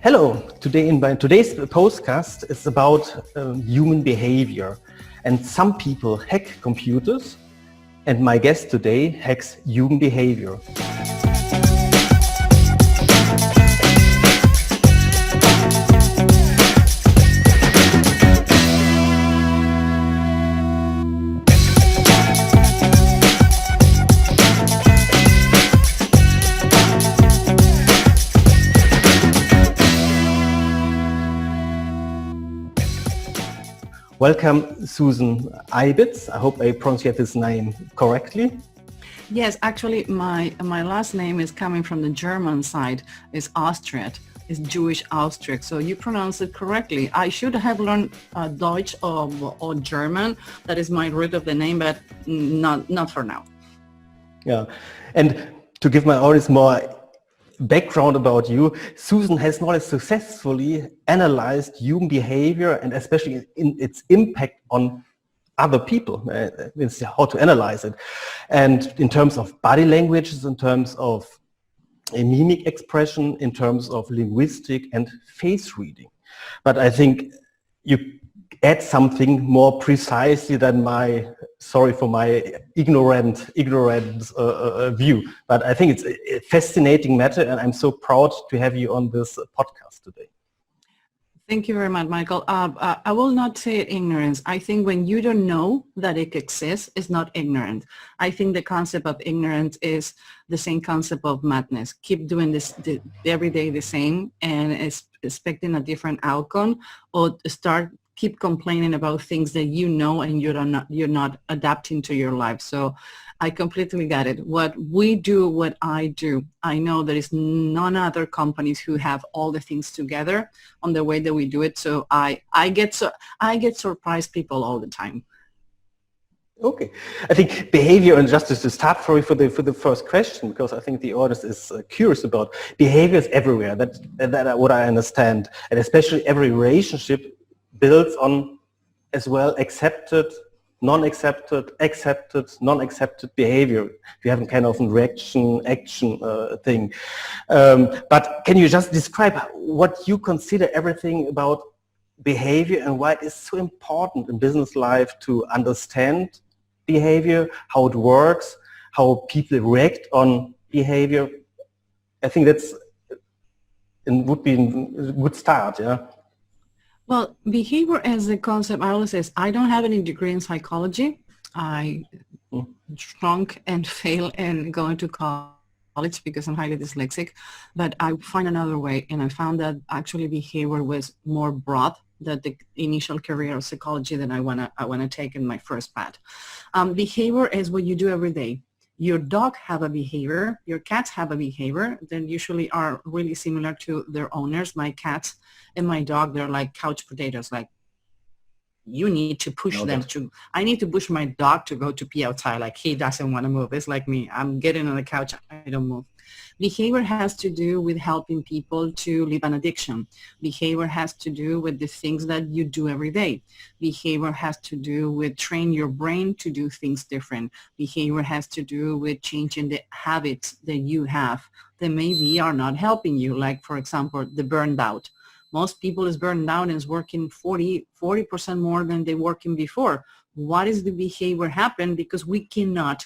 Hello, today's podcast is about human behavior, and some people hack computers, and my guest today hacks human behavior. Welcome, Susan Eibitz. I hope I pronounced this name correctly. Yes, actually, my last name is coming from the German side. It's Austriat. It's Jewish Austriac. So you pronounce it correctly. I should have learned Deutsch or German. That is my root of the name, but not for now. Yeah, and to give my audience more background about you, Susan has not successfully analyzed human behavior and especially in its impact on other people. It's how to analyze it. And in terms of body languages, in terms of a mimic expression, in terms of linguistic and face reading. But I think you add something more precisely than sorry for my ignorant view, but I think it's a fascinating matter, and I'm so proud to have you on this podcast today. Thank you very much, Michael. I will not say ignorance. I think when you don't know that it exists, it's not ignorant. I think the concept of ignorance is the same concept of madness. Keep doing this every day the same and expecting a different outcome, or keep complaining about things that you know and you're not adapting to your life. So I completely get it. What we do, what I do, I know there is none other companies who have all the things together on the way that we do it. So I get surprised people all the time. Okay, I think behavior, and just to start for the first question, because I think the audience is curious about behavior is everywhere. That what I understand, and especially every relationship builds on as well accepted, non-accepted, accepted, non-accepted behavior. You have a kind of action thing. But can you just describe what you consider everything about behavior and why it is so important in business life to understand behavior, how it works, how people react on behavior? I think would be a good start, yeah. Well, behavior as a concept, I always say, I don't have any degree in psychology. I shrunk and failed and going to college because I'm highly dyslexic, but I find another way, and I found that actually behavior was more broad than the initial career of psychology that I wanna take in my first path. Behavior is what you do every day. Your dog have a behavior, your cats have a behavior that usually are really similar to their owners. My cats and my dog, they're like couch potatoes. Like, you need to push them I need to push my dog to go to pee outside. Like, he doesn't want to move. It's like me. I'm getting on the couch. I don't move. Behavior has to do with helping people to leave an addiction. Behavior has to do with the things that you do every day. Behavior has to do with train your brain to do things different. Behavior has to do with changing the habits that you have that maybe are not helping you. Like, for example, the burned out. Most people is burned out and is working 40% more than they working before. What is the behavior happen? Because we cannot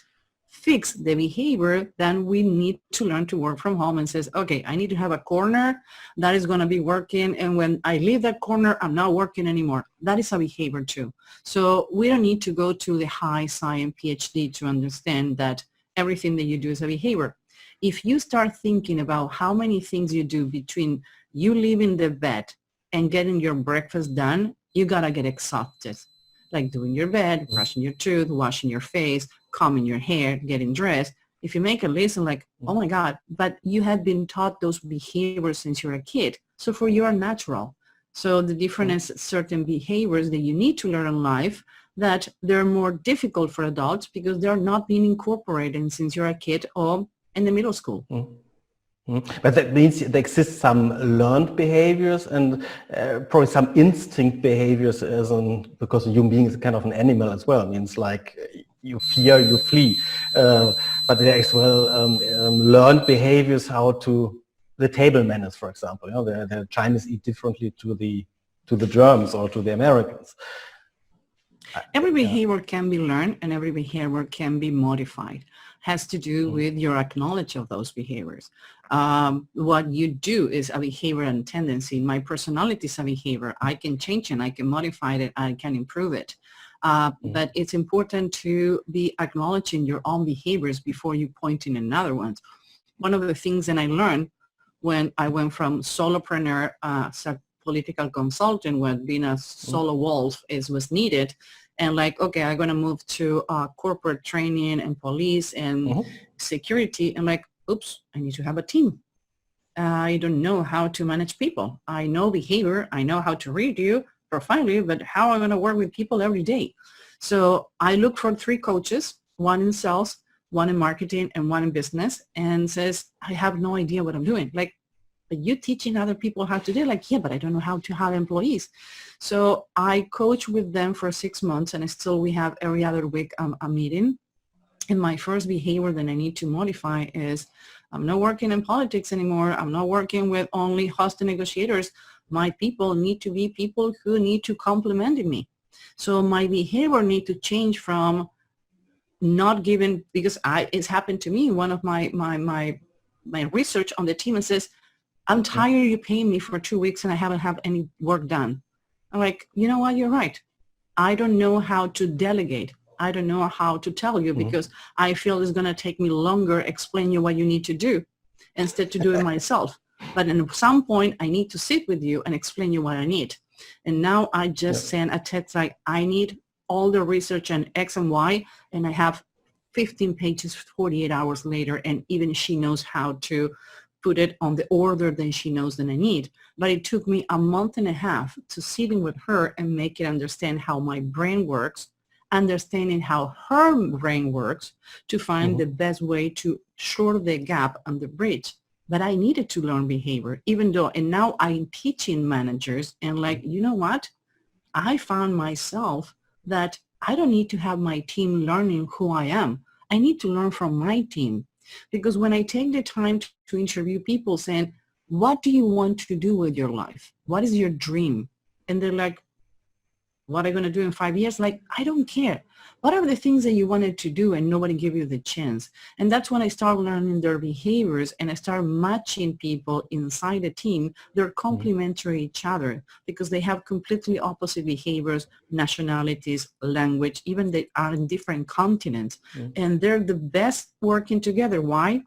fix the behavior, then we need to learn to work from home and says, okay, I need to have a corner that is going to be working. And when I leave that corner, I'm not working anymore. That is a behavior too. So we don't need to go to the high science PhD to understand that everything that you do is a behavior. If you start thinking about how many things you do between you leaving the bed and getting your breakfast done, you got to get exhausted. Like doing your bed, brushing your teeth, washing your face, combing your hair, getting dressed. If you make a list and like, oh my God, but you have been taught those behaviors since you're a kid. So for you are natural. So the difference is certain behaviors that you need to learn in life that they're more difficult for adults because they're not being incorporated since you're a kid or in the middle school. But that means there exist some learned behaviors and probably some instinct behaviors because a human being is kind of an animal as well. It means like you fear, you flee. But there as well learned behaviors, how to the table manners, for example. You know, the Chinese eat differently to the Germans or to the Americans. Every behavior can be learned and every behavior can be modified. Has to do with your acknowledge of those behaviors. What you do is a behavior and tendency. My personality is a behavior. I can change it, I can modify it, I can improve it. But it's important to be acknowledging your own behaviors before you point in another ones. One of the things that I learned when I went from solopreneur as a political consultant, when being a solo wolf was needed, and like, okay, I'm going to move to corporate training and police and security, and like, oops, I need to have a team. I don't know how to manage people. I know behavior. I know how to read you, profile you, but how am I going to work with people every day? So I looked for 3 coaches, one in sales, one in marketing, and one in business, and says, I have no idea what I'm doing. Like, but you're teaching other people how to do it? Like, yeah, but I don't know how to have employees. So I coach with them for 6 months, and still we have every other week a meeting. And my first behavior that I need to modify is I'm not working in politics anymore. I'm not working with only host negotiators. My people need to be people who need to compliment me. So my behavior need to change from not giving, because it's happened to me. One of my research on the team, and says, I'm tired of you paying me for 2 weeks and I haven't had any work done. I'm like, you know what, you're right. I don't know how to delegate. I don't know how to tell you because I feel it's going to take me longer explain you what you need to do instead to do it myself. But at some point, I need to sit with you and explain you what I need. And now I just send a text like, I need all the research on X and Y, and I have 15 pages 48 hours later, and even she knows how to put it on the order that she knows that I need. But it took me a month and a half to sitting with her and make it understand how my brain works, understanding how her brain works, to find the best way to short the gap and the bridge. But I needed to learn behavior, even though, and now I'm teaching managers, and like, you know what? I found myself that I don't need to have my team learning who I am. I need to learn from my team. Because when I take the time to interview people saying, what do you want to do with your life? What is your dream? And they're like, what are you going to do in 5 years? Like, I don't care. What are the things that you wanted to do and nobody gave you the chance? And that's when I start learning their behaviors, and I start matching people inside a team. They're complementary each other because they have completely opposite behaviors, nationalities, language, even they are in different continents. And they're the best working together. Why?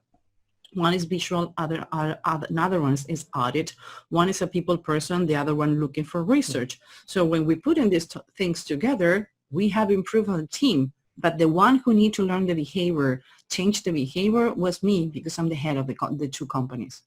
One is visual, another one is audit. One is a people person, the other one looking for research. So when we put in these things together, we have improved our team. But the one who need to learn the behavior, change the behavior, was me, because I'm the head of the 2 companies.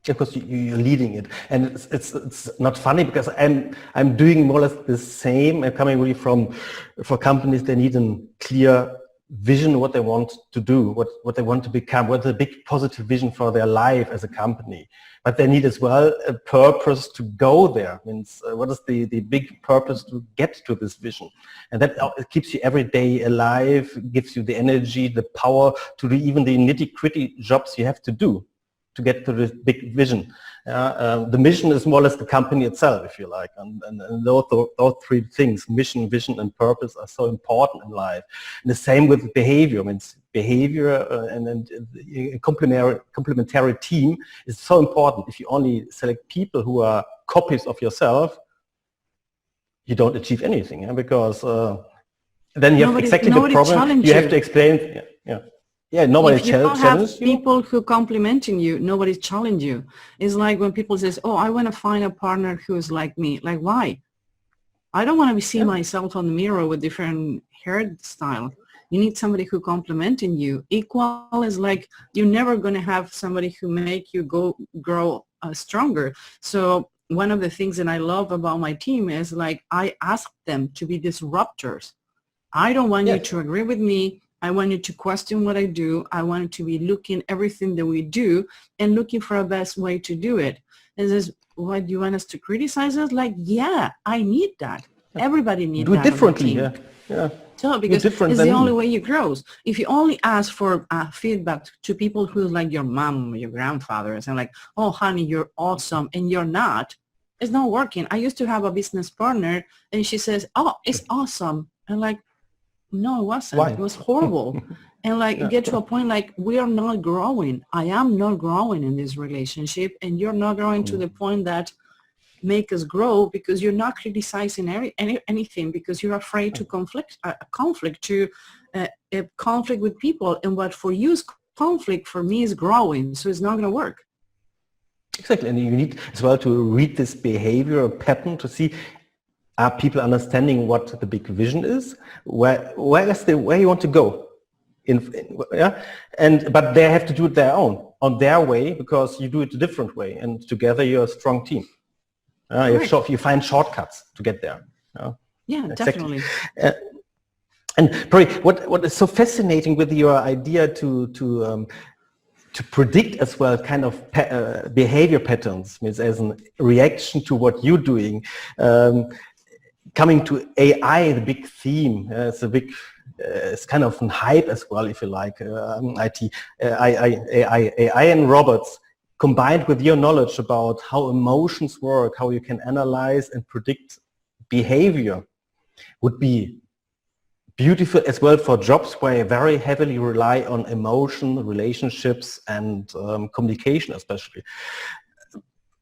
Because you're leading it, and it's not funny because I'm doing more or less the same. I'm coming really for companies. They need a clear vision, what they want to do, what they want to become, what's a big positive vision for their life as a company. But they need as well a purpose to go there. Means what is the big purpose to get to this vision? And that keeps you every day alive, gives you the energy, the power to do even the nitty-gritty jobs you have to do to get to this big vision. The mission is more or less the company itself, if you like. And those 3 things, mission, vision, and purpose, are so important in life. And the same with behavior. I mean, behavior and a complementary team is so important. If you only select people who are copies of yourself, you don't achieve anything, because then you have exactly the problem. You have to explain. Nobody if you don't have people who complimenting you, nobody's challenge you. It's like when people says, oh, I want to find a partner who is like me. Like, why? I don't want to see myself on the mirror with different hairstyle. You need somebody who complimenting you. Equal is like, you're never going to have somebody who make you grow stronger. So one of the things that I love about my team is like, I ask them to be disruptors. I don't want you to agree with me. I want you to question what I do. I want you to be looking everything that we do and looking for a best way to do it. And says, what, do you want us to criticize us? Like, yeah, I need that. Everybody needs that. Do it differently. So, because different it's than the me. only way you grow. If you only ask for feedback to people who like your mom, your grandfathers, and like, oh, honey, you're awesome, and you're not, it's not working. I used to have a business partner, and she says, oh, it's awesome. And like, no, it wasn't. Why? It was horrible. And like, Yeah. get to a point like, we are not growing. I am not growing in this relationship, and you're not growing to the point that make us grow, because you're not criticizing anything, because you're afraid to conflict with people. And what for you is conflict, for me is growing. So it's not going to work. Exactly, and you need as well to read this behavior pattern to see, are people understanding what the big vision is? Where you want to go? Yeah, but they have to do it on their way, because you do it a different way, and together you're a strong team. You find shortcuts to get there. Yeah, Exactly. definitely. And Puri, what is so fascinating with your idea to predict as well kind of behavior patterns, means as a reaction to what you're doing, coming to AI, the big theme, it's kind of a hype as well, if you like, AI and robots, combined with your knowledge about how emotions work, how you can analyze and predict behavior, would be beautiful as well for jobs where you very heavily rely on emotion, relationships, and communication especially.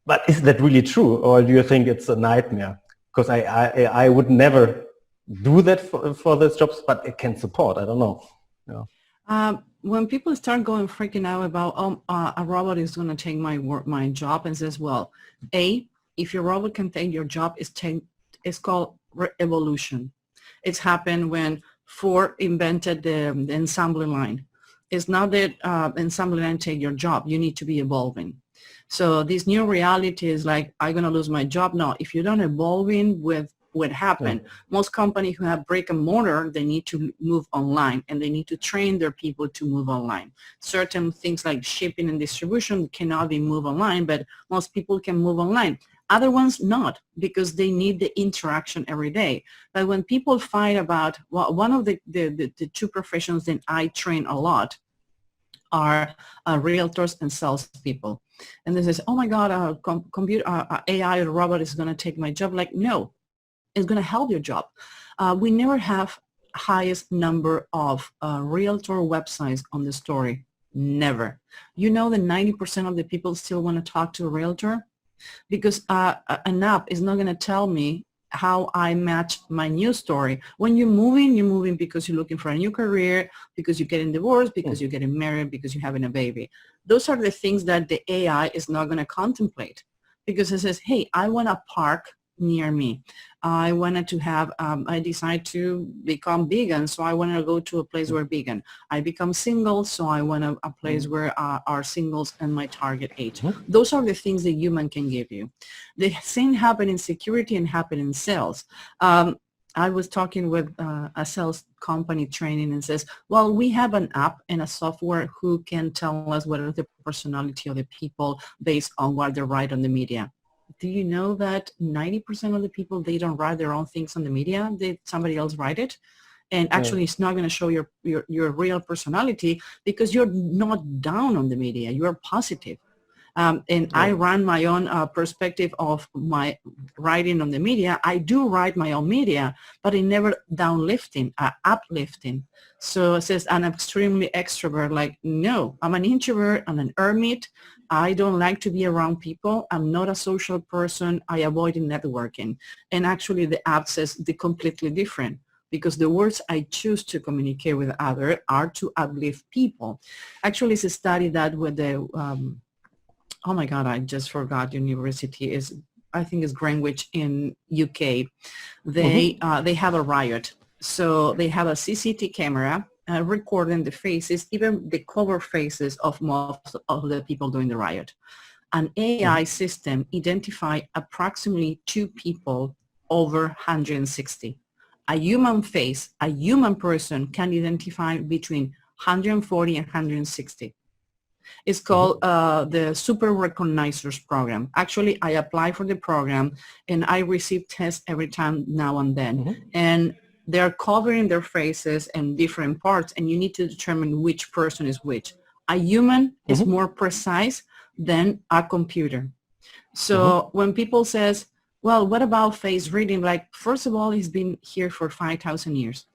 But is that really true, or do you think it's a nightmare? Because I would never do that for those jobs, but it can support. I don't know. When people start freaking out about a robot is going to take my job, and says, well, if your robot can take your job, it's called evolution. It's happened when Ford invented the assembly line. It's not that assembly line take your job. You need to be evolving. So this new reality is like, I'm going to lose my job. No, if you don't evolving with what happened, most companies who have brick and mortar, they need to move online, and they need to train their people to move online. Certain things like shipping and distribution cannot be moved online, but most people can move online. Other ones not, because they need the interaction every day. But when people fight about, well, one of the two professions that I train a lot are realtors and salespeople. And this is, oh my God, AI or robot is going to take my job. Like, no, it's going to help your job. We never have highest number of realtor websites on the story. Never. You know that 90% of the people still want to talk to a realtor, because an app is not going to tell me how I match my new story. When you're moving because you're looking for a new career, because you're getting divorced, because you're getting married, because you're having a baby. Those are the things that the AI is not going to contemplate, because it says, hey, I want a park near me. I wanted to have, I decided to become vegan, so I want to go to a place where vegan. I become single, so I want a place where are singles and my target age. Those are the things that human can give you. The same happen in security and happen in sales. I was talking with a sales company training, and says, well, we have an app and a software who can tell us what is the personality of the people based on what they write on the media. Do you know that 90% of the people, they don't write their own things on the media? Somebody else write it. And actually, it's not going to show your real personality, because you're not down on the media. You're positive. I run my own perspective of my writing on the media. I do write my own media, but I never downlifting, uplifting. So it says I'm extremely extrovert. Like, no, I'm an introvert. I'm an hermit. I don't like to be around people. I'm not a social person. I avoid networking. And actually, the app says the completely different, because the words I choose to communicate with others are to uplift people. Actually, it's a study that with the oh my God, I just forgot university is, I think it's Greenwich in UK. They have a riot. So they have a CCTV camera recording the faces, even the cover faces of most of the people doing the riot. An AI system identified approximately 2 people over 160. A human face, a human person can identify between 140 and 160. It's called the Super Recognizers Program. Actually, I apply for the program, and I receive tests every time now and then. And they're covering their faces and different parts, and you need to determine which person is which. A human is more precise than a computer. So when people says, well, what about face reading? Like, first of all, it's been here for 5,000 years.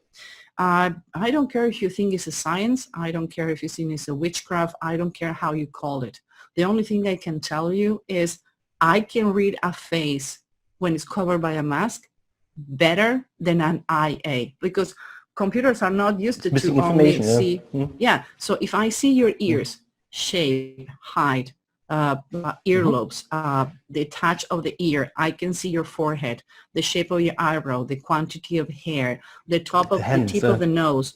I don't care if you think it's a science. I don't care if you think it's a witchcraft. I don't care how you call it. The only thing I can tell you is I can read a face when it's covered by a mask better than an IA, because computers are not used to only see. Yeah. So if I see your ears, shape, height, earlobes, the touch of the ear, I can see your forehead, the shape of your eyebrow, the quantity of hair, the top of the tip of the nose,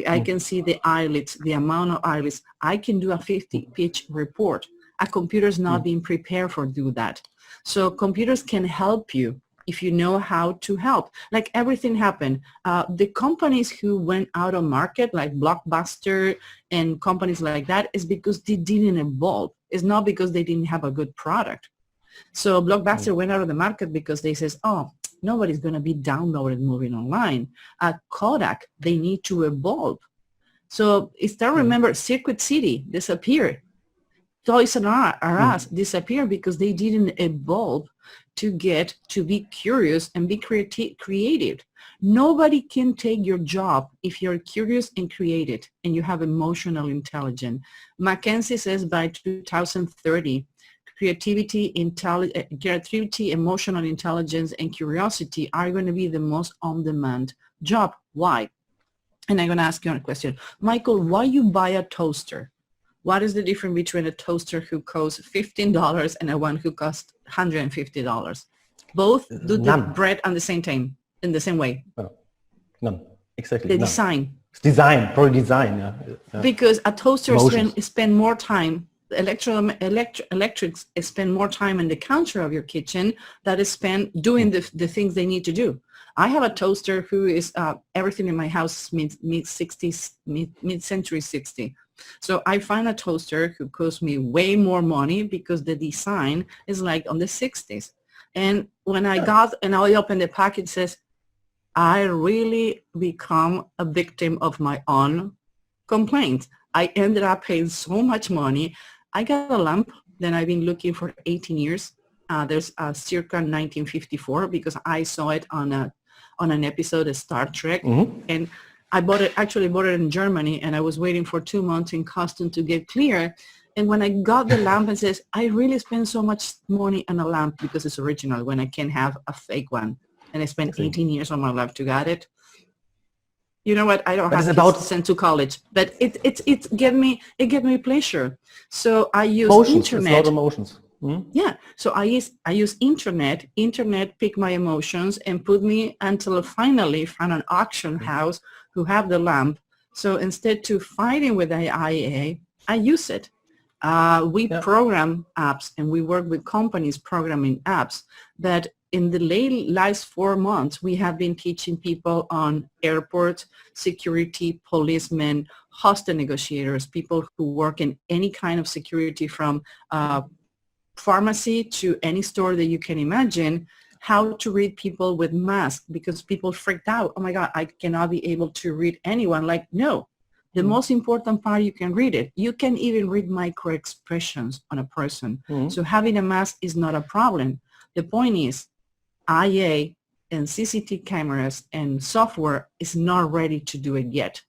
I can see the eyelids, the amount of eyelids. I can do a 50-page report. A computer is not being prepared for do that. So computers can help you if you know how to help. Like everything happened. The companies who went out of market, like Blockbuster and companies like that, is because they didn't evolve. It's not because they didn't have a good product. So Blockbuster went out of the market because they says, oh, nobody's going to be downloaded moving online. At Kodak, they need to evolve. So still remember, Circuit City disappeared. Toys R Us disappeared because they didn't evolve to get to be curious and be creative. Nobody can take your job if you're curious and creative and you have emotional intelligence. McKinsey says by 2030, creativity, emotional intelligence, and curiosity are going to be the most on-demand job. Why? And I'm going to ask you a question. Michael, why you buy a toaster? What is the difference between a toaster who costs $15 and a one who costs $150? Both do the bread on the same time, in the same way. No. None. Exactly. The design. It's design, probably design. Yeah. Because a toaster spend more time. Electrics spend more time in the counter of your kitchen that is spent doing the things they need to do. I have a toaster who is everything in my house mid-century 60. So I find a toaster who costs me way more money because the design is like on the 60s. And when I opened the package, it says, I really become a victim of my own complaints. I ended up paying so much money. I got a lamp that I've been looking for 18 years. There's circa 1954 because I saw it on an episode of Star Trek. And I bought it in Germany, and I was waiting for 2 months in custom to get clear. And when I got the lamp, it says, I really spent so much money on a lamp because it's original when I can have a fake one. And I spent 18 years of my life to get it. You know what? I don't have kids to send to college, but it gave me pleasure. So I use internet. It's a lot of emotions. Yeah. So I use internet. Internet pick my emotions and put me until finally found an auction house who have the lamp. So instead to fighting with the IA, I use it. We program apps and we work with companies programming apps that in the last 4 months, we have been teaching people on airports, security, policemen, hostage negotiators, people who work in any kind of security from pharmacy to any store that you can imagine, how to read people with masks because people freaked out. Oh my God, I cannot be able to read anyone. Like, no, the most important part, you can read it. You can even read micro expressions on a person. So having a mask is not a problem. The point is, IA and CCTV cameras and software is not ready to do it yet.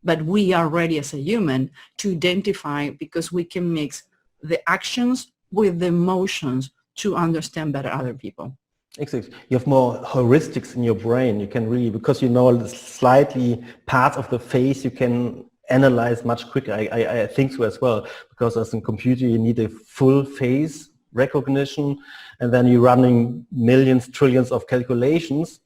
But we are ready as a human to identify because we can mix the actions with the emotions to understand better other people. Exactly. You have more heuristics in your brain. You can really, because you know slightly parts of the face, you can analyze much quicker. I think so as well, because as a computer, you need a full face recognition, and then you're running millions, trillions of calculations.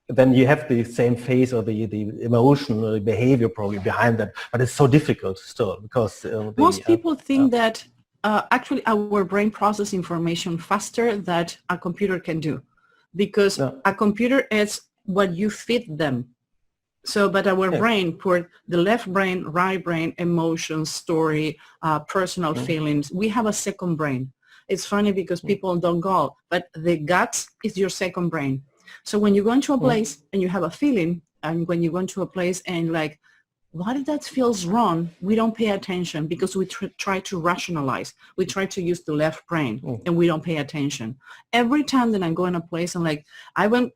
Then you have the same face or the emotion or the behavior probably behind that. But it's so difficult still because most people think that actually our brain processes information faster than a computer can do, because a computer is what you feed them. So, but our brain, for the left brain, right brain, emotions, story, personal feelings, we have a second brain. It's funny because people don't go, but the guts is your second brain. So when you go into a place and you have a feeling, And when you go into a place and like, what if that feels wrong? We don't pay attention because we try to rationalize. We try to use the left brain and we don't pay attention. Every time that I go in a place and like, I went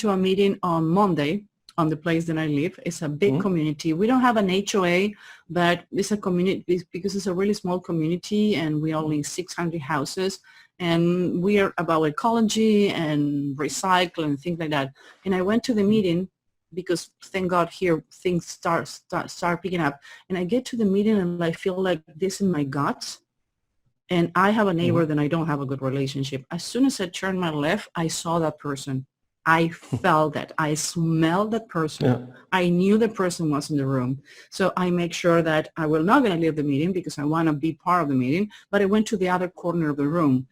to a meeting on Monday on the place that I live. It's a big community. We don't have an HOA, but it's a community because it's a really small community and we're only 600 houses. And we are about ecology and recycle and things like that. And I went to the meeting because thank God here things start picking up. And I get to the meeting and I feel like this in my guts. And I have a neighbor that I don't have a good relationship. As soon as I turned my left, I saw that person. I felt that. I smelled that person. Yeah. I knew the person was in the room. So I make sure that I will not going to leave the meeting because I want to be part of the meeting, but I went to the other corner of the room.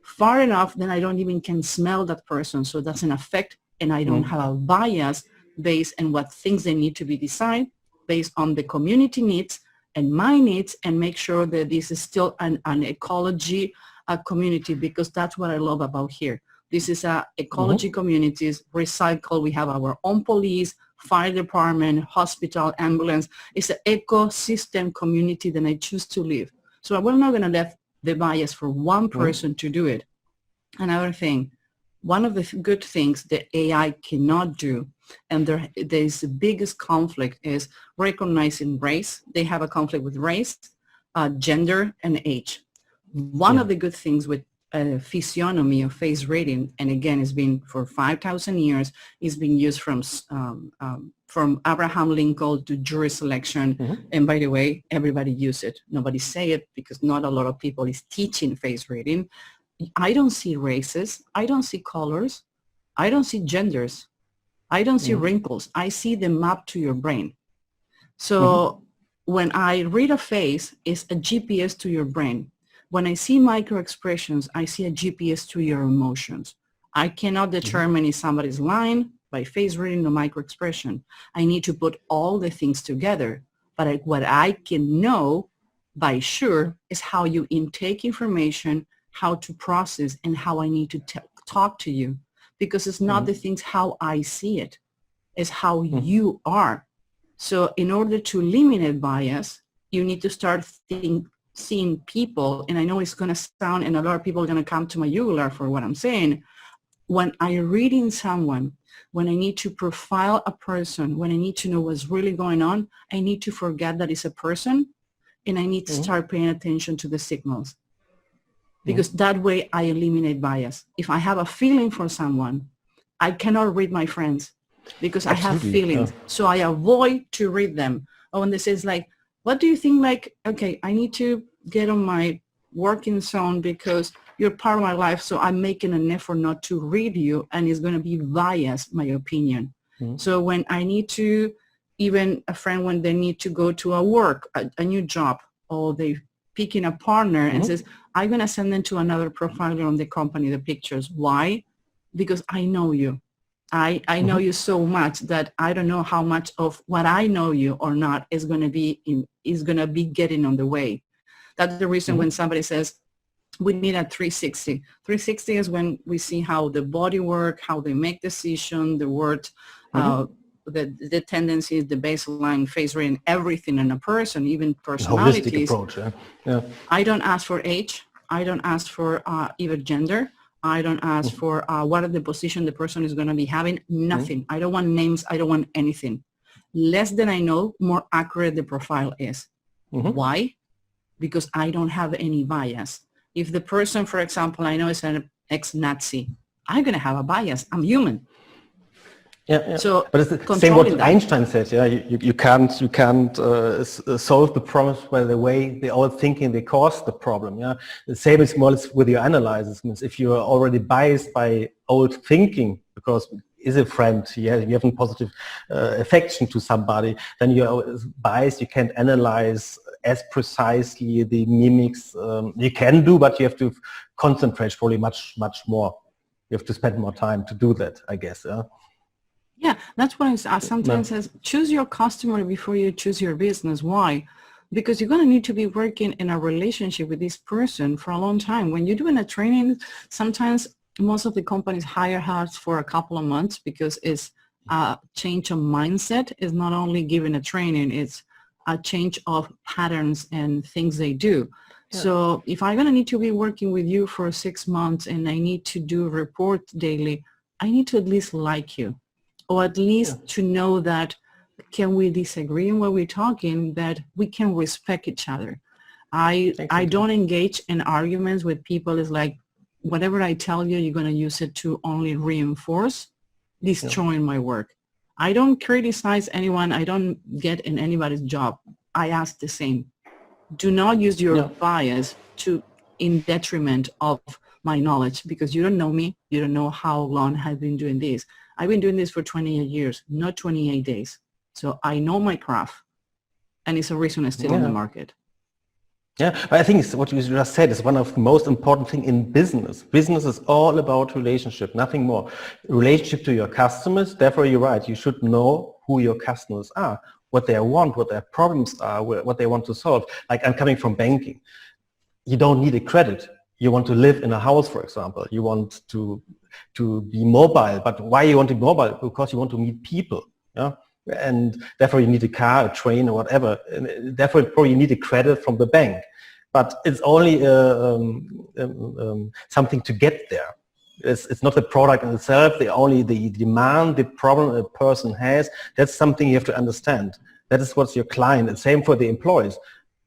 Far enough that I don't even can smell that person. So it doesn't affect, and I don't have a bias based on what things they need to be decided based on the community needs and my needs, and make sure that this is still an ecology community, because that's what I love about here. This is a ecology communities, recycle. We have our own police, fire department, hospital, ambulance. It's an ecosystem community that I choose to live. So we're not going to let the bias for one person to do it. Another thing, one of the good things that AI cannot do, and there's the biggest conflict, is recognizing race. They have a conflict with race, gender, and age. One of the good things with physiognomy or face reading, and again, it's been for 5,000 years, it's been used from Abraham Lincoln to jury selection. And by the way, everybody use it. Nobody say it because not a lot of people is teaching face reading. I don't see races. I don't see colors. I don't see genders. I don't see wrinkles. I see the map to your brain. So when I read a face, it's a GPS to your brain. When I see micro expressions, I see a GPS to your emotions. I cannot determine if somebody's lying by face reading or micro expression. I need to put all the things together. But what I can know by sure is how you intake information, how to process, and how I need to talk to you. Because it's not the things how I see it. It's how you are. So in order to eliminate bias, you need to start seeing people, and I know it's going to sound, and a lot of people are going to come to my jugular for what I'm saying. When I'm reading someone, when I need to profile a person, when I need to know what's really going on, I need to forget that it's a person, and I need to start paying attention to the signals. Because that way I eliminate bias. If I have a feeling for someone, I cannot read my friends because I have feelings. So I avoid to read them. Or when they say like, what do you think, like, okay, I need to get on my working zone because you're part of my life, so I'm making an effort not to read you, and it's going to be biased, my opinion. So when I need to, even a friend, when they need to go to a new job, or they picking a partner and says, I'm going to send them to another profiler on the company, the pictures. Why? Because I know you. I know you so much that I don't know how much of what I know you or not is going to be getting on the way. That's the reason when somebody says we need a 360. 360 is when we see how the body work, how they make decision, the words, the tendencies, the baseline, face reading, everything in a person, even personalities. Holistic approach, yeah. I don't ask for age. I don't ask for even gender. I don't ask for what are the position the person is going to be having. Nothing. I don't want names. I don't want anything. Less than I know, more accurate the profile is. Why? Because I don't have any bias. If the person, for example, I know is an ex-Nazi, I'm going to have a bias. I'm human. Yeah. So, but it's the same what Einstein said. Yeah, you can't solve the problems by the way they all thinking they caused the problem. Yeah, the same is more or less with your analysis. Means if you are already biased by old thinking because is a friend, you have a positive affection to somebody, then you're biased. You can't analyze as precisely the mimics. You can do, but you have to concentrate probably much more. You have to spend more time to do that, I guess. Yeah. Yeah, that's what I sometimes says, choose your customer before you choose your business. Why? Because you're going to need to be working in a relationship with this person for a long time. When you're doing a training, sometimes most of the companies hire us for a couple of months because it's a change of mindset is not only giving a training, it's a change of patterns and things they do. Yeah. So if I'm going to need to be working with you for 6 months and I need to do reports daily, I need to at least like you, or at least to know that can we disagree in what we're talking, that we can respect each other. I don't engage in arguments with people. It's like, whatever I tell you, you're going to use it to only reinforce destroying my work. I don't criticize anyone. I don't get in anybody's job. I ask the same. Do not use your bias in detriment of my knowledge, because you don't know me. You don't know how long I've been doing this. I've been doing this for 28 years, not 28 days. So I know my craft, and it's a reason I'm still in the market. Yeah, but I think it's what you just said is one of the most important things in business. Business is all about relationship, nothing more. Relationship to your customers. Therefore, you're right. You should know who your customers are, what they want, what their problems are, what they want to solve. Like, I'm coming from banking. You don't need a credit. You want to live in a house, for example. You want to be mobile. But why you want to be mobile? Because you want to meet people. Yeah. And therefore you need a car, a train, or whatever. And therefore probably you need a credit from the bank. But it's only something to get there. It's not the product in itself. Only the demand, the problem a person has. That's something you have to understand. That is what's your client. And same for the employees.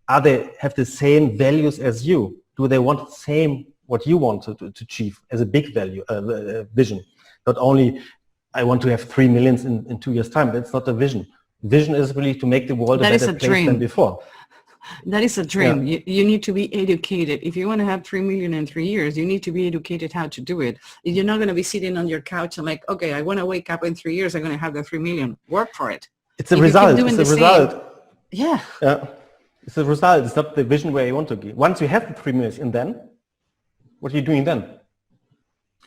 Are they have the same values as you? Do they want the same what you want to achieve as a big value vision? Not only I want to have 3 million in 2 years' time. That's not a vision. Vision is really to make the world a better place than before. That is a dream. Yeah. You need to be educated. If you want to have 3 million in 3 years, you need to be educated how to do it. You're not going to be sitting on your couch and like, okay, I want to wake up in 3 years. I'm going to have the 3 million. Work for it. It's a result. It's a result. Yeah. It's a result. It's not the vision where you want to be. Once you have the 3 million, and then what are you doing then?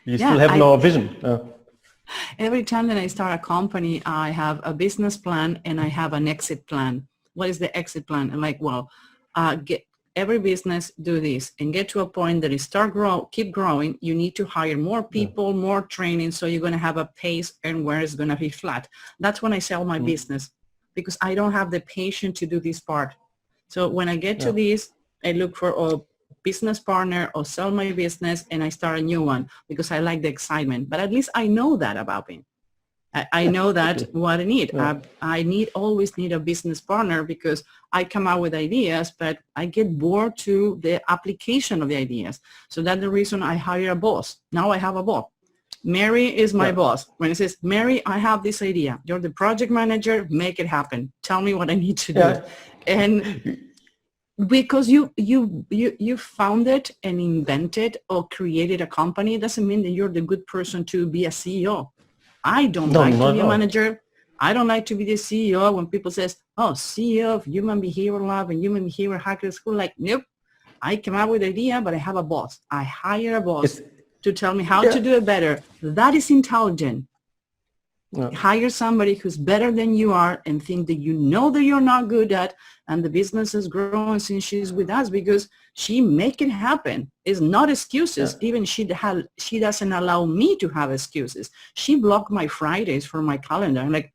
You still have no vision. Every time that I start a company, I have a business plan and I have an exit plan. What is the exit plan? I'm like, well, get every business do this and get to a point that you keep growing. You need to hire more people, more training. So you're going to have a pace and where it's going to be flat. That's when I sell my business, because I don't have the patience to do this part. So when I get to this, I look for a business partner or sell my business and I start a new one because I like the excitement. But at least I know that about me. I know that what I need. I always need a business partner because I come out with ideas, but I get bored to the application of the ideas. So that's the reason I hire a boss. Now I have a boss. Mary is my boss. When it says, Mary, I have this idea. You're the project manager. Make it happen. Tell me what I need to do. And because you founded and invented or created a company, it doesn't mean that you're the good person to be a CEO. I don't like to be a manager. I don't like to be the CEO when people says, oh, CEO of Human Behavioral Lab and Human Behavioral Hacker School. Like, nope. I come up with an idea, but I have a boss. I hire a boss to tell me how to do it better. That is intelligent. Hire somebody who's better than you are and think that you know that you're not good at, and the business is growing since she's with us because she make it happen. It's not excuses. Even she doesn't allow me to have excuses. She blocked my Fridays from my calendar. I'm like,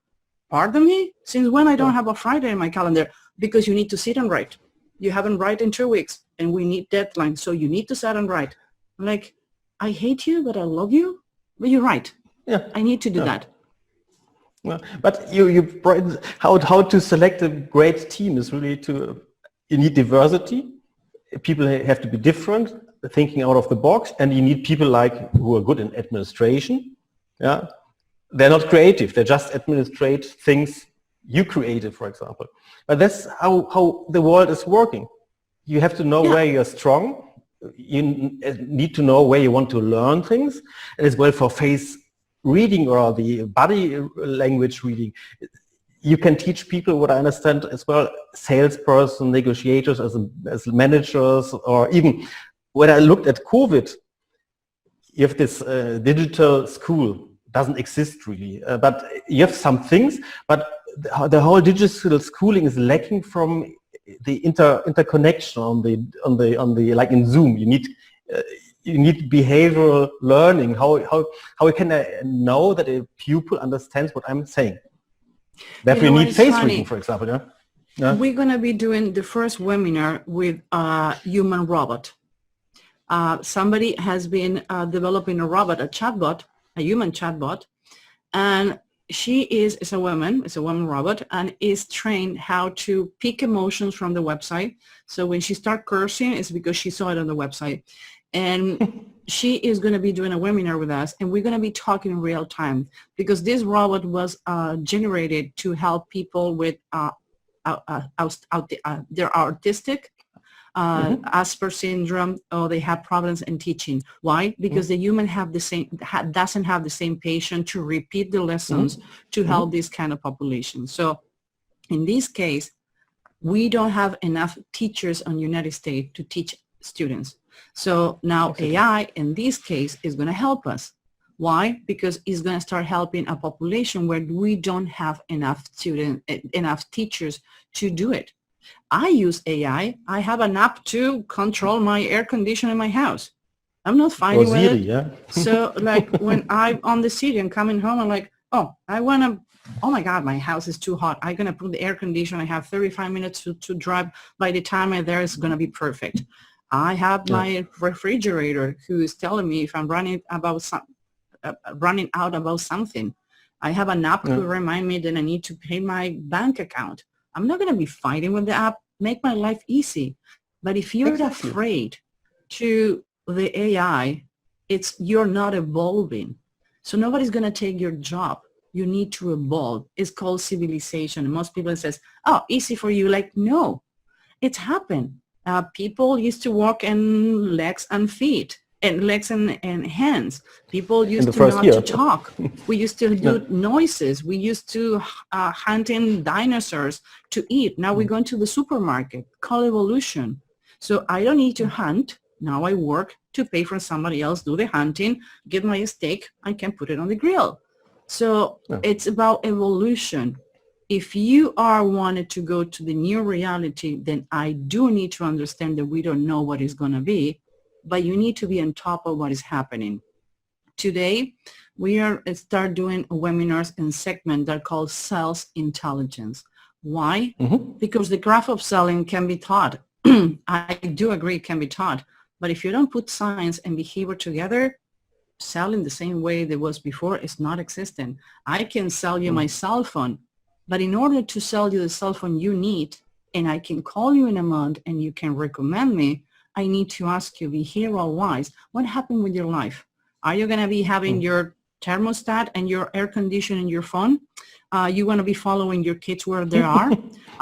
pardon me? Since when I don't have a Friday in my calendar? Because you need to sit and write. You haven't write in 2 weeks and we need deadlines. So you need to sit and write. I'm like, I hate you, but I love you. But you're right. I need to do that. But how to select a great team is really you need diversity. People have to be different, thinking out of the box, and you need people who are good in administration. Yeah, they're not creative; they just administrate things you created, for example. But that's how the world is working. You have to know where you're strong. You need to know where you want to learn things, and as well for face reading or the body language reading. You can teach people what I understand as well, salesperson, negotiators, as managers, or even when I looked at COVID, you have this digital school, doesn't exist really, but you have some things, but the whole digital schooling is lacking from the interconnection on the like in Zoom. You need you need behavioral learning. How can I know that a pupil understands what I'm saying? Therefore, you need face reading, for example. Yeah? Yeah. We're going to be doing the first webinar with a human robot. Somebody has been developing a robot, a chatbot, a human chatbot, and she is a woman robot, and is trained how to pick emotions from the website. So when she starts cursing, it's because she saw it on the website. And she is going to be doing a webinar with us, and we're going to be talking in real time, because this robot was generated to help people with they're autistic, Asperger's syndrome, or they have problems in teaching. Why? Because the human doesn't have the same patience to repeat the lessons to help this kind of population. So in this case, we don't have enough teachers in the United States to teach students. So now AI, in this case, is going to help us. Why? Because it's going to start helping a population where we don't have enough teachers to do it. I use AI. I have an app to control my air conditioner in my house. I'm not fighting with it. Yeah. So like when I'm on the city and coming home, I'm like, oh my God, my house is too hot. I'm going to put the air conditioner. I have 35 minutes to drive. By the time I'm there, it's going to be perfect. I have my refrigerator who is telling me if I'm running out about something. I have an app to remind me that I need to pay my bank account. I'm not going to be fighting with the app. Make my life easy. But if you're afraid to the AI, you're not evolving. So nobody's going to take your job. You need to evolve. It's called civilization. And most people says, oh, easy for you. Like, no, it's happened. People used to walk in legs and feet, and legs and hands. People used to not to talk. We used to do noises. We used to hunting dinosaurs to eat. Now we go into the supermarket. Call evolution. So I don't need to hunt. Now I work to pay for somebody else, do the hunting, get my steak, I can put it on the grill. So it's about evolution. If you are wanted to go to the new reality, then I do need to understand that we don't know what it's going to be, but you need to be on top of what is happening. Today, we start doing webinars and segments that are called sales intelligence. Why? Because the craft of selling can be taught. I do agree it can be taught, but if you don't put science and behavior together, selling the same way there was before is not existent. I can sell you my cell phone, but in order to sell you the cell phone you need, and I can call you in a month and you can recommend me, I need to ask you behavioral-wise, what happened with your life? Are you going to be having your thermostat and your air conditioner in your phone? You want to be following your kids where they are?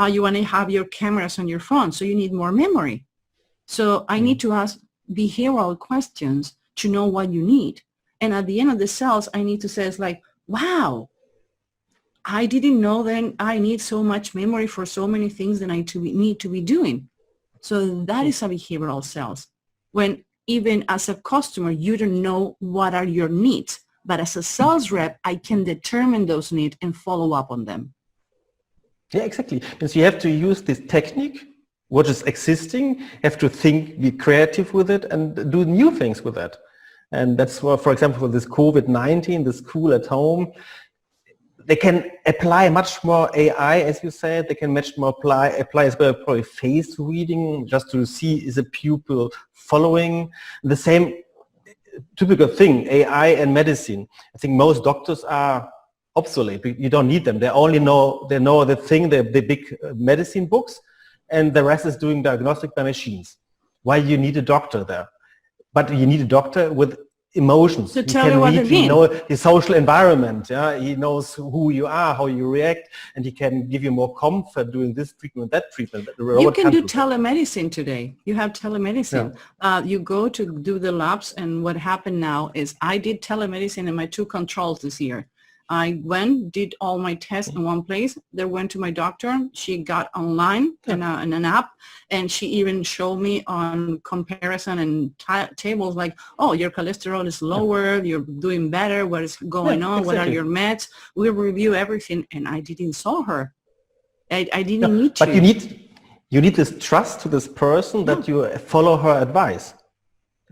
You want to have your cameras on your phone, so you need more memory. So I need to ask behavioral questions to know what you need. And at the end of the sales, I need to say, it's like, wow, I didn't know then I need so much memory for so many things that I need to be doing. So that is a behavioral sales. When even as a customer, you don't know what are your needs. But as a sales rep, I can determine those needs and follow up on them. Yeah, exactly. Because you have to use this technique, what is existing, have to think, be creative with it, and do new things with that. And that's why, for example, for this COVID-19, the school at home, they can apply much more AI, as you said. They can much more apply as well, probably face reading, just to see is a pupil following. The same typical thing, AI and medicine. I think most doctors are obsolete. You don't need them. They know the thing, the big medicine books, and the rest is doing diagnostic by machines. Why you need a doctor there? But you need a doctor with emotions. To tell you what they mean. He knows the social environment. Yeah, he knows who you are, how you react, and he can give you more comfort doing this treatment, that treatment. You can do telemedicine today. You have telemedicine. Yeah. You go to do the labs, and what happened now is I did telemedicine in my 2 controls this year. I went, did all my tests in one place. Then went to my doctor. She got online in an app, and she even showed me on comparison and tables like, oh, your cholesterol is lower, you're doing better, what is going on, what are your meds. We review everything, and I didn't saw her. I didn't need to. But you need this trust to this person that you follow her advice.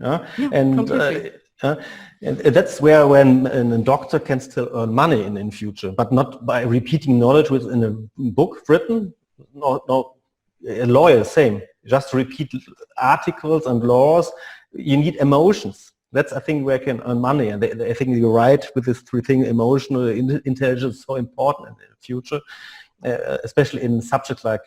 Yeah, and, completely. and that's where when a doctor can still earn money in future, but not by repeating knowledge within a book written. No, a lawyer, same. Just repeat articles and laws. You need emotions. That's, I think, where I can earn money. And I think you're right with this three thing, emotional intelligence is so important in the future, especially in subjects like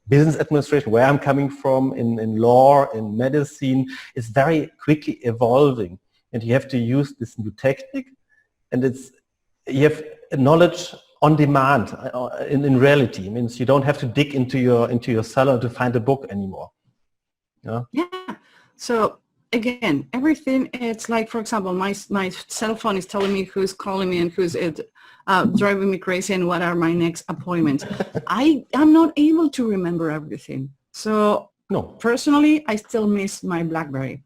business administration, where I'm coming from, in law, in medicine. It's very quickly evolving. And you have to use this new technique. And you have knowledge on demand in reality. It means you don't have to dig into your cellar to find a book anymore. Yeah. Yeah. So again, everything, it's like, for example, my cell phone is telling me who's calling me and who's driving me crazy and what are my next appointments. I'm not able to remember everything. So No. Personally, I still miss my BlackBerry.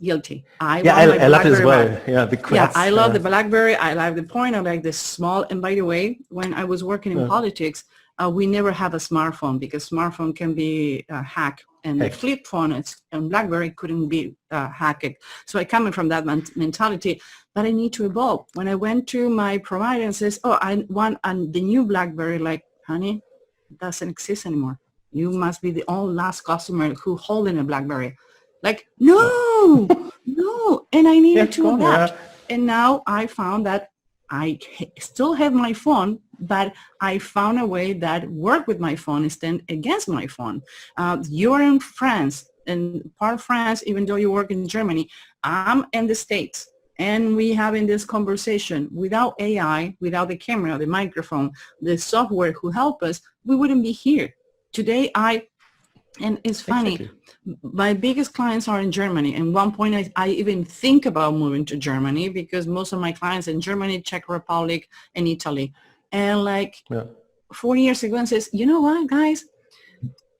Guilty. I love it as well. Yeah, the Quets, yeah, I love the BlackBerry. I like the point. I like the small. And by the way, when I was working in politics, we never have a smartphone because smartphone can be hacked, and the flip phone and BlackBerry couldn't be hacked. So I come from that mentality, but I need to evolve. When I went to my provider and says, "Oh, I want the new BlackBerry," like, honey, it doesn't exist anymore. You must be the only last customer who holding a BlackBerry. Like, no, no. And I needed to adapt. And now I found that I still have my phone, but I found a way that work with my phone instead against my phone. You're in France, and part of France, even though you work in Germany, I'm in the States. And we having this conversation. Without AI, without the camera, the microphone, the software who help us, we wouldn't be here. Today, and it's funny, my biggest clients are in Germany. And one point I even think about moving to Germany because most of my clients in Germany, Czech Republic, and Italy. And 4 years ago, and says, you know what, guys,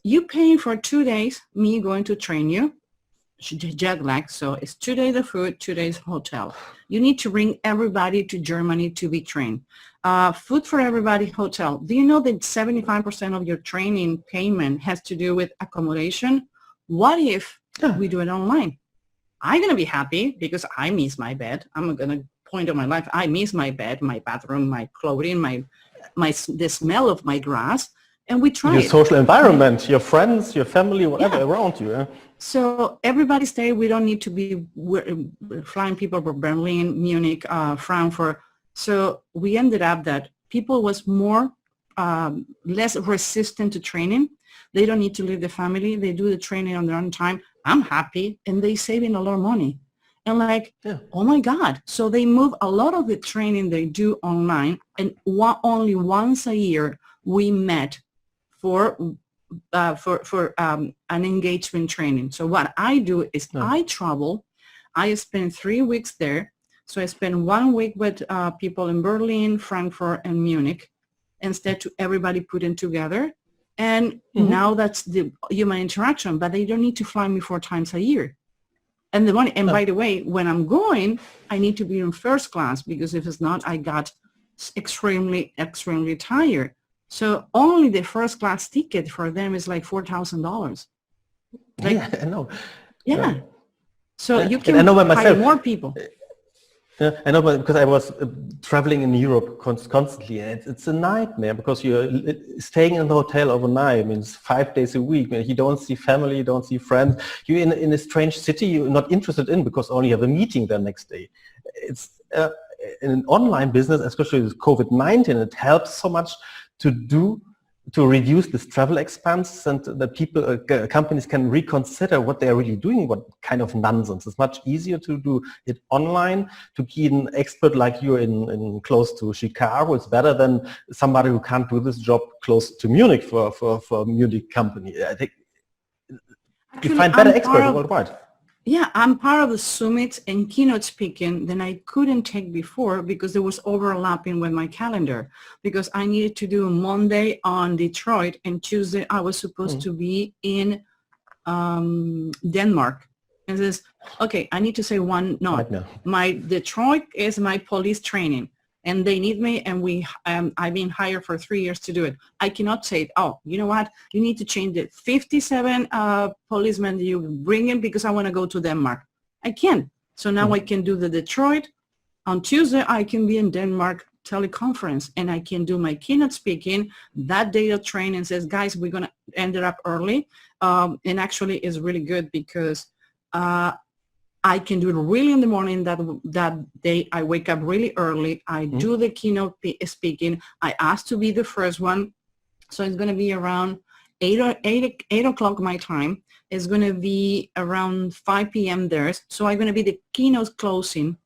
you paying for 2 days, me going to train you, jet lag. So it's 2 days of food, 2 days hotel. You need to bring everybody to Germany to be trained. Food for everybody, hotel. Do you know that 75% of your training payment has to do with accommodation? What if we do it online? I'm going to be happy because I miss my bed. I'm going to point of my life. I miss my bed, my bathroom, my clothing, the smell of my grass. And we try your social environment, your friends, your family, whatever around you. Yeah? So everybody stay. We don't need to be flying people from Berlin, Munich, Frankfurt. So we ended up that people was less resistant to training. They don't need to leave the family. They do the training on their own time. I'm happy, and they saving a lot of money. And oh my God. So they move a lot of the training they do online, and only once a year we met for an engagement training. So what I do is I travel. I spend 3 weeks there. So I spend 1 week with people in Berlin, Frankfurt, and Munich, instead to everybody putting together. And now that's the human interaction, but they don't need to fly me 4 times a year. And by the way, when I'm going, I need to be in first class because if it's not, I got extremely, extremely tired. So only the first class ticket for them is like $4,000. Yeah, I know. Yeah. So you can hire more people. Yeah, I know, because I was traveling in Europe constantly, and it's a nightmare because you're staying in the hotel overnight. I mean, it's 5 days a week. You don't see family, you don't see friends. You're in a strange city you're not interested in because only have a meeting the next day. It's in an online business, especially with COVID-19, it helps so much to reduce this travel expense, and that companies can reconsider what they're really doing, what kind of nonsense. It's much easier to do it online, to get an expert like you in close to Chicago. It's better than somebody who can't do this job close to Munich for a Munich company. I think you find better experts worldwide. Yeah, I'm part of the summits and keynote speaking that I couldn't take before because there was overlapping with my calendar, because I needed to do Monday on Detroit and Tuesday I was supposed to be in Denmark. And says, okay, I need to say one note. My Detroit is my police training and they need me, and I've been hired for 3 years to do it. I cannot say, oh, you know what, you need to change the 57 policemen that you bring in because I want to go to Denmark. I can't. So now I can do the Detroit. On Tuesday, I can be in Denmark teleconference, and I can do my keynote speaking. That day of training says, guys, we're going to end it up early. And actually it's really good because I can do it really in the morning. That day I wake up really early. I do the keynote speaking. I ask to be the first one. So it's going to be around 8 o'clock my time. It's going to be around 5 p.m. theirs. So I'm going to be the keynote closing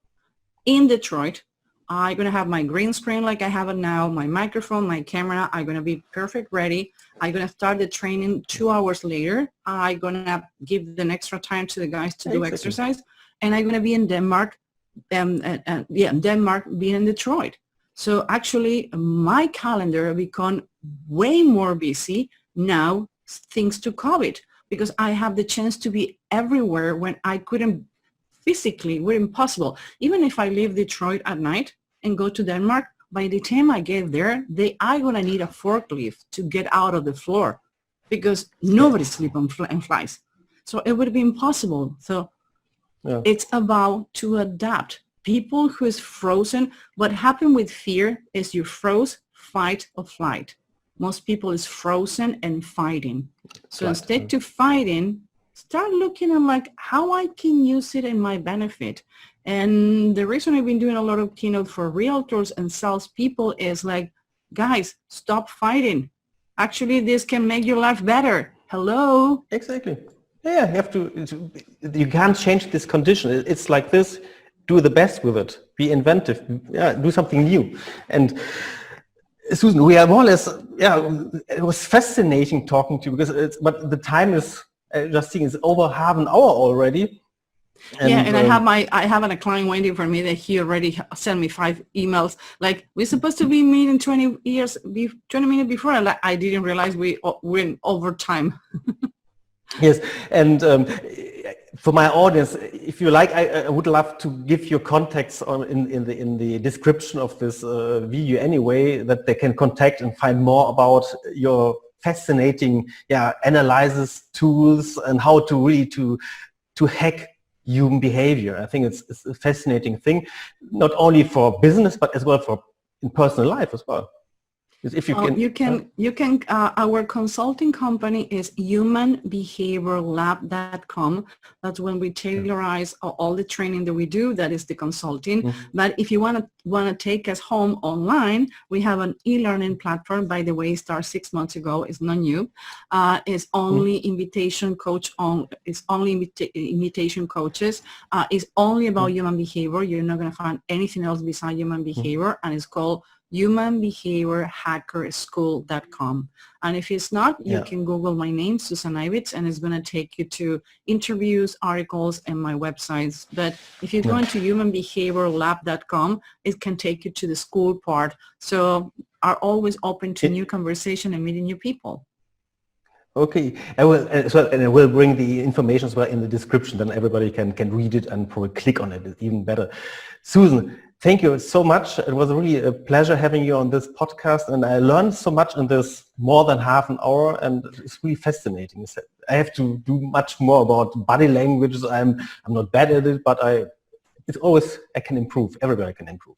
in Detroit. I'm going to have my green screen like I have it now, my microphone, my camera. I'm going to be perfect ready. I'm going to start the training 2 hours later. I'm going to give an extra time to the guys to do exercise. And I'm going to be in Denmark, Denmark being in Detroit. So actually my calendar become way more busy now thanks to COVID, because I have the chance to be everywhere when I couldn't physically, were impossible. Even if I leave Detroit at night and go to Denmark, by the time I get there, I'm going to need a forklift to get out of the floor because nobody sleeps on flies. So it would be impossible. So it's about to adapt. People who is frozen, what happened with fear is you froze, fight or flight. Most people is frozen and fighting. So instead to fighting, start looking at like how I can use it in my benefit. And the reason I've been doing a lot of keynote for realtors and salespeople is like, guys, stop fighting. Actually, this can make your life better. Hello? Exactly. Yeah, you have to, you can't change this condition. It's like this, do the best with it. Be inventive, do something new. And Susan, we are more or less, it was fascinating talking to you because but the time is, just seeing it's over half an hour already. And I have a client waiting for me that he already sent me 5 emails. Like, we're supposed to be meeting 20 minutes before. I didn't realize we're in overtime. Yes, and for my audience, if you like, I would love to give your contacts in the description of this video anyway, that they can contact and find more about your fascinating analysis tools and how to really to hack human behavior. I think it's a fascinating thing, not only for business but as well for in personal life as well. If you can, our consulting company is humanbehaviorlab.com. That's when we tailorize all the training that we do. That is the consulting. But if you want to take us home online, we have an e-learning platform. By the way, started 6 months ago. It's not new. It's only invitation coach on. It's only invitation coaches. It's only about human behavior. You're not going to find anything else besides human behavior, and it's called humanbehaviorhackerschool.com. And if it's not, you can Google my name, Susan Ivitz, and it's going to take you to interviews, articles, and my websites. But if you go into humanbehaviorlab.com, it can take you to the school part. So are always open to new conversation and meeting new people. Okay, I will as well, and I will bring the information as well in the description. Then everybody can read it and probably click on it. It's even better. Susan, thank you so much. It was really a pleasure having you on this podcast, and I learned so much in this more than half an hour, and it's really fascinating. I have to do much more about body languages. I'm not bad at it, but it's always I can improve. Everybody can improve.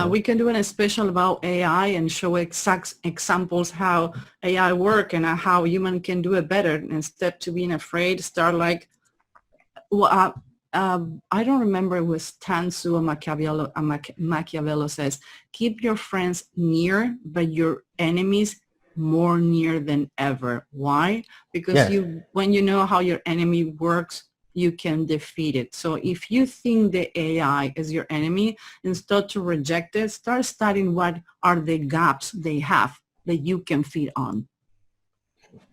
We can do a special about AI and show exact examples how AI work and how human can do it better instead to being afraid. Start like, I don't remember it was Tan Su or Machiavelli says, keep your friends near, but your enemies more near than ever. Why? Because when you know how your enemy works, you can defeat it. So if you think the AI is your enemy, instead to reject it, start studying what are the gaps they have that you can feed on.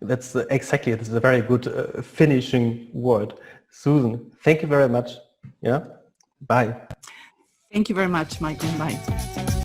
That's exactly, this is a very good finishing word. Susan, thank you very much. Yeah, bye. Thank you very much, Michael. Bye.